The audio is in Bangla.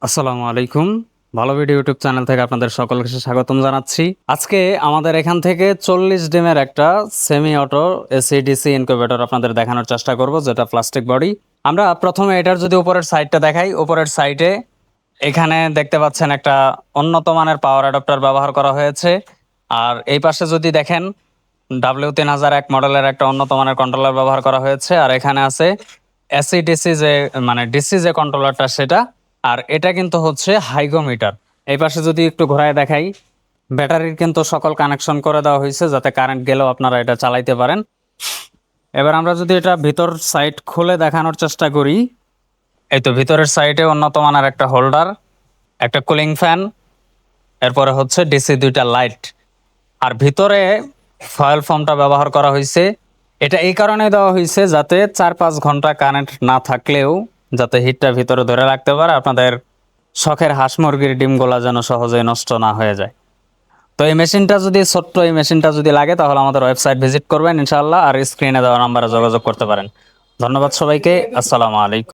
আসসালামু আলাইকুম। ভালো ভিডিও ইউটিউব চ্যানেল থেকে আপনাদের সকলকে স্বাগতম জানাচ্ছি। আজকে আমাদের এখান থেকে 40 ডিমের একটা semi auto AC DC incubator আপনাদের দেখানোর চেষ্টা করব, যেটা প্লাস্টিক বডি। আমরা প্রথমে এটার যদি উপরের সাইডটা দেখাই, উপরের সাইডে এখানে দেখতে পাচ্ছেন একটা উন্নত মানের পাওয়ার অ্যাডাপ্টার ব্যবহার করা হয়েছে। আর এই পাশে যদি দেখেন W3001 মডেলের একটা উন্নত মানের কন্ট্রোলার ব্যবহার করা হয়েছে। আর এখানে আছে এসি ডিসি যে মানে ডিসি যে কন্ট্রোলারটা সেটা। আর এটা কিন্তু হচ্ছে হাইগোমিটার। এই পাশে যদি একটু ঘোরায় দেখাই, ব্যাটারির কিন্তু সকল কানেকশন করে দেওয়া হয়েছে যাতে কারেন্ট গেলেও আপনারা এটা চালাইতে পারেন। এবার আমরা যদি এটা ভিতর সাইড খুলে দেখানোর চেষ্টা করি, এই তো ভিতরের সাইডে উন্নত মানের একটা হোল্ডার, একটা কুলিং ফ্যান, এরপরে হচ্ছে ডিসি দুইটা লাইট। আর ভিতরে ফয়েল ফোমটা ব্যবহার করা হয়েছে। এটা এই কারণে দেওয়া হয়েছে যাতে 4-5 ঘন্টা কারেন্ট না থাকলেও যাতে হিটটা ভিতরে ধরে রাখতে পারে, আপনাদের শখের হাঁস মুরগির ডিমগুলা যেন সহজেই নষ্ট না হয়ে যায়। তো এই মেশিনটা যদি ছোট্ট এই মেশিনটা যদি লাগে তাহলে আমাদের ওয়েবসাইট ভিজিট করবেন ইনশাআল্লাহ, আর স্ক্রিনে দেওয়া নাম্বারে যোগাযোগ করতে পারেন। ধন্যবাদ সবাইকে। আসসালামু আলাইকুম।